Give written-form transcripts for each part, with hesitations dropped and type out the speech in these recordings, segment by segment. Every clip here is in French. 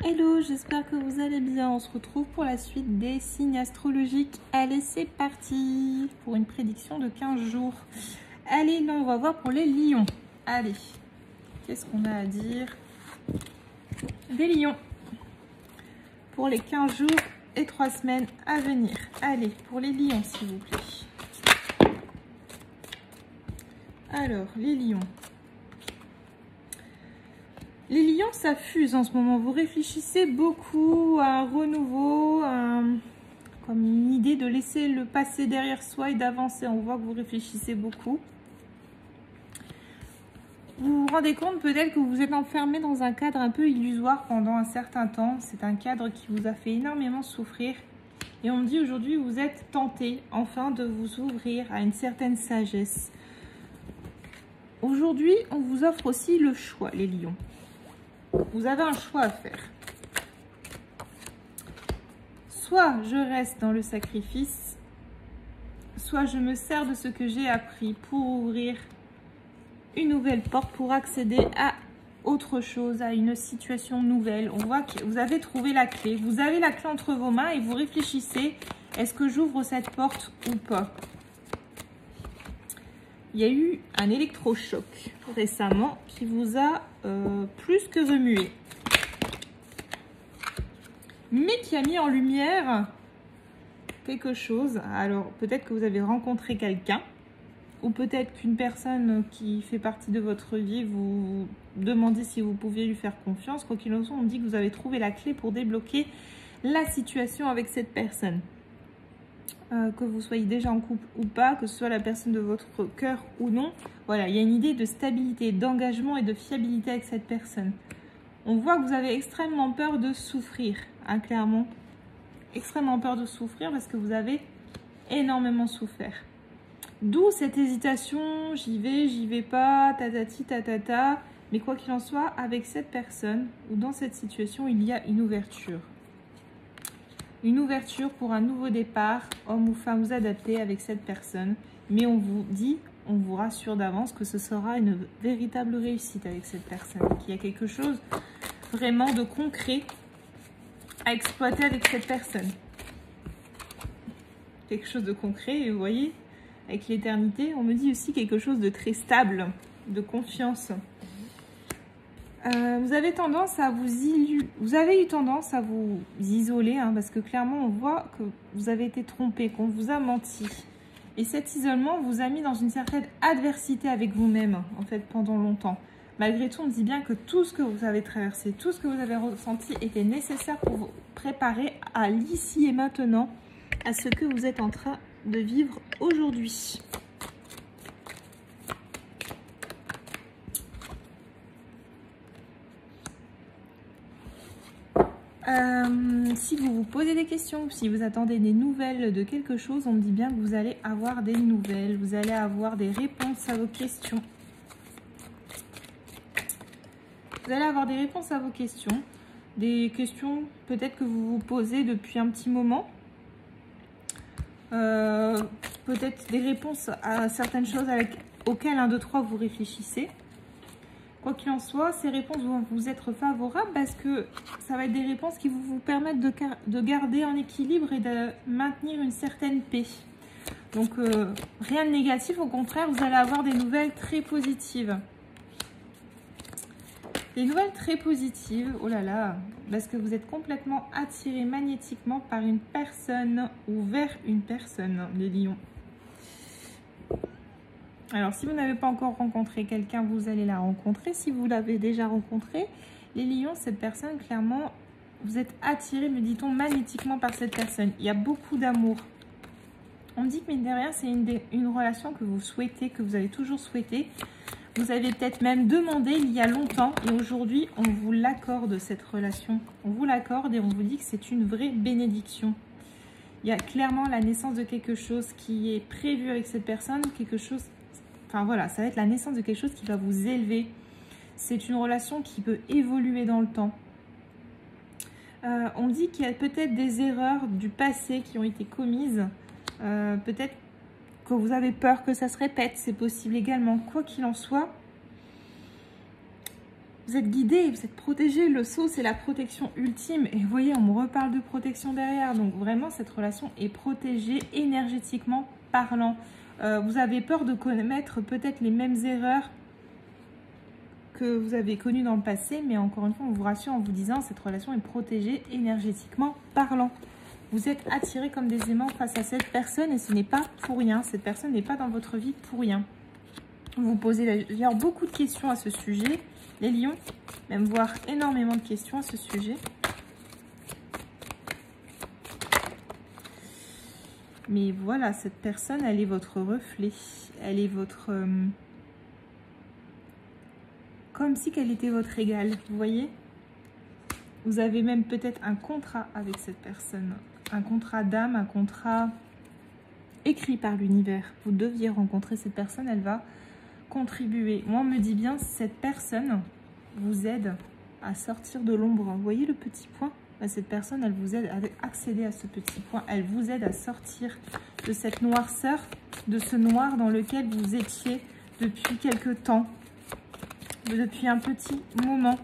Hello, j'espère que vous allez bien. On se retrouve pour la suite des signes astrologiques. Allez, c'est parti pour une prédiction de 15 jours. Allez, là, on va voir pour les lions. Allez, qu'est-ce qu'on a à dire des lions pour les 15 jours et 3 semaines à venir? Allez, pour les lions, s'il vous plaît. Alors, les lions. Les lions, ça fuse en ce moment. Vous réfléchissez beaucoup à un renouveau, comme une idée de laisser le passé derrière soi et d'avancer. On voit que vous réfléchissez beaucoup. Vous vous rendez compte peut-être que vous êtes enfermé dans un cadre un peu illusoire pendant un certain temps. C'est un cadre qui vous a fait énormément souffrir. Et on me dit aujourd'hui, vous êtes tenté enfin de vous ouvrir à une certaine sagesse. Aujourd'hui, on vous offre aussi le choix, les lions. Vous avez un choix à faire. Soit je reste dans le sacrifice, soit je me sers de ce que j'ai appris pour ouvrir une nouvelle porte, pour accéder à autre chose, à une situation nouvelle. On voit que vous avez trouvé la clé. Vous avez la clé entre vos mains et vous réfléchissez, est-ce que j'ouvre cette porte ou pas? Il y a eu un électrochoc récemment qui vous a plus que remué. Mais qui a mis en lumière quelque chose. Alors, peut-être que vous avez rencontré quelqu'un. Ou peut-être qu'une personne qui fait partie de votre vie vous demandait si vous pouviez lui faire confiance. Quoi qu'il en soit, on dit que vous avez trouvé la clé pour débloquer la situation avec cette personne. Que vous soyez déjà en couple ou pas, que ce soit la personne de votre cœur ou non. Voilà, il y a une idée de stabilité, d'engagement et de fiabilité avec cette personne. On voit que vous avez extrêmement peur de souffrir, hein, clairement. Extrêmement peur de souffrir parce que vous avez énormément souffert. D'où cette hésitation, j'y vais pas, tatati, tatata. Mais quoi qu'il en soit, avec cette personne ou dans cette situation, il y a une ouverture. Une ouverture pour un nouveau départ, homme ou femme, vous adaptez avec cette personne. Mais on vous dit, on vous rassure d'avance que ce sera une véritable réussite avec cette personne. Qu'il y a quelque chose vraiment de concret à exploiter avec cette personne. Quelque chose de concret, et vous voyez, avec l'éternité, on me dit aussi quelque chose de très stable, de confiance. Vous avez tendance à vous avez eu tendance à vous isoler, hein, parce que clairement on voit que vous avez été trompé, qu'on vous a menti. Et cet isolement vous a mis dans une certaine adversité avec vous-même, en fait, pendant longtemps. Malgré tout, on dit bien que tout ce que vous avez traversé, tout ce que vous avez ressenti était nécessaire pour vous préparer à l'ici et maintenant, à ce que vous êtes en train de vivre aujourd'hui. Si vous vous posez des questions, si vous attendez des nouvelles de quelque chose, on me dit bien que vous allez avoir des nouvelles, vous allez avoir des réponses à vos questions. Vous allez avoir des réponses à vos questions, des questions peut-être que vous vous posez depuis un petit moment. Peut-être des réponses à certaines choses auxquelles 1, 2, 3 vous réfléchissez. Quoi qu'il en soit, ces réponses vont vous être favorables parce que ça va être des réponses qui vont vous permettre de garder en équilibre et de maintenir une certaine paix. Donc, rien de négatif, au contraire, vous allez avoir des nouvelles très positives. Des nouvelles très positives, oh là là, parce que vous êtes complètement attiré magnétiquement par une personne ou vers une personne, les lions. Alors, si vous n'avez pas encore rencontré quelqu'un, vous allez la rencontrer. Si vous l'avez déjà rencontré, les lions, cette personne, clairement, vous êtes attiré, me dit-on, magnétiquement par cette personne. Il y a beaucoup d'amour. On me dit que, mine de rien, c'est une relation que vous souhaitez, que vous avez toujours souhaité. Vous avez peut-être même demandé il y a longtemps et aujourd'hui, on vous l'accorde, cette relation. On vous l'accorde et on vous dit que c'est une vraie bénédiction. Il y a clairement la naissance de quelque chose qui est prévu avec cette personne, quelque chose... Enfin voilà, ça va être la naissance de quelque chose qui va vous élever. C'est une relation qui peut évoluer dans le temps. On dit qu'il y a peut-être des erreurs du passé qui ont été commises. Peut-être que vous avez peur que ça se répète, c'est possible également. Quoi qu'il en soit, Vous êtes guidé, vous êtes protégé. Le sceau, c'est la protection ultime. Et vous voyez, on me reparle de protection derrière. Donc vraiment, cette relation est protégée énergétiquement parlant. Vous avez peur de commettre peut-être les mêmes erreurs que vous avez connues dans le passé. Mais encore une fois, on vous rassure en vous disant cette relation est protégée énergétiquement parlant. Vous êtes attiré comme des aimants face à cette personne et ce n'est pas pour rien. Cette personne n'est pas dans votre vie pour rien. Vous posez d'ailleurs beaucoup de questions à ce sujet, les lions, même voire énormément de questions à ce sujet. Mais voilà, cette personne, elle est votre reflet. Elle est votre... comme si qu'elle était votre égale, vous voyez? Vous avez même peut-être un contrat avec cette personne. Un contrat d'âme, un contrat écrit par l'univers. Vous deviez rencontrer cette personne, elle va contribuer. Moi, on me dit bien, cette personne vous aide à sortir de l'ombre. Vous voyez le petit point? Cette personne, elle vous aide à accéder à ce petit point. Elle vous aide à sortir de cette noirceur, de ce noir dans lequel vous étiez depuis quelque temps, depuis un petit moment.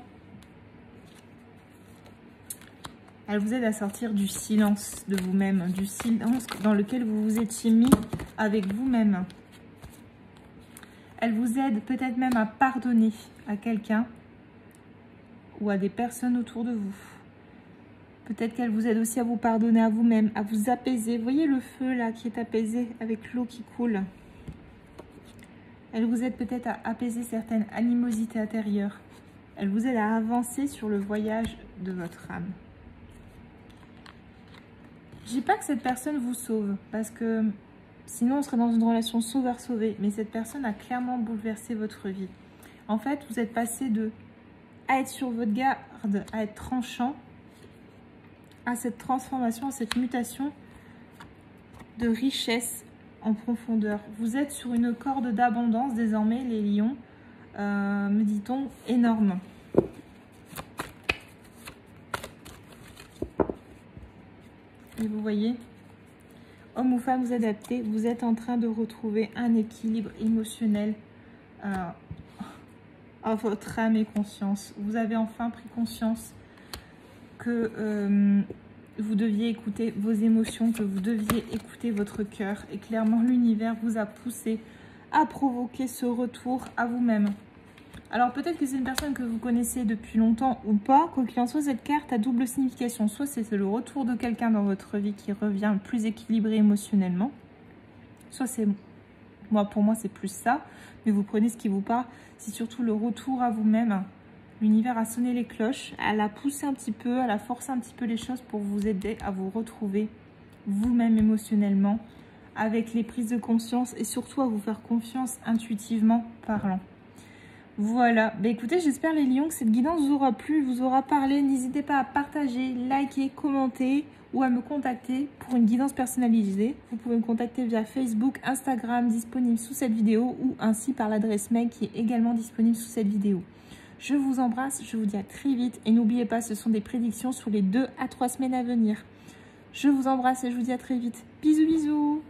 Elle vous aide à sortir du silence de vous-même, du silence dans lequel vous vous étiez mis avec vous-même. Elle vous aide peut-être même à pardonner à quelqu'un ou à des personnes autour de vous. Peut-être qu'elle vous aide aussi à vous pardonner à vous-même, à vous apaiser. Vous voyez le feu là qui est apaisé avec l'eau qui coule. Elle vous aide peut-être à apaiser certaines animosités intérieures. Elle vous aide à avancer sur le voyage de votre âme. Je dis pas que cette personne vous sauve, parce que sinon on serait dans une relation sauveur-sauvé. Mais cette personne a clairement bouleversé votre vie. En fait, vous êtes passé de à être sur votre garde, à être tranchant, à cette transformation, à cette mutation de richesse en profondeur. Vous êtes sur une corde d'abondance désormais, les lions, me dit-on, énorme. Et vous voyez, homme ou femme, vous adaptez, vous êtes en train de retrouver un équilibre émotionnel à votre âme et conscience. Vous avez enfin pris conscience que vous deviez écouter vos émotions, que vous deviez écouter votre cœur. Et clairement, l'univers vous a poussé à provoquer ce retour à vous-même. Alors peut-être que c'est une personne que vous connaissez depuis longtemps ou pas. Quoi qu'il en soit, cette carte a double signification. Soit c'est le retour de quelqu'un dans votre vie qui revient plus équilibré émotionnellement. Soit c'est... pour moi, c'est plus ça. Mais vous prenez ce qui vous parle. C'est surtout le retour à vous-même. L'univers a sonné les cloches, elle a poussé un petit peu, elle a forcé un petit peu les choses pour vous aider à vous retrouver vous-même émotionnellement, avec les prises de conscience et surtout à vous faire confiance intuitivement parlant. Voilà, écoutez, j'espère les lions que cette guidance vous aura plu, vous aura parlé. N'hésitez pas à partager, liker, commenter ou à me contacter pour une guidance personnalisée. Vous pouvez me contacter via Facebook, Instagram, disponible sous cette vidéo ou ainsi par l'adresse mail qui est également disponible sous cette vidéo. Je vous embrasse, je vous dis à très vite et n'oubliez pas, ce sont des prédictions sur les 2 à 3 semaines à venir. Je vous embrasse et je vous dis à très vite. Bisous, bisous!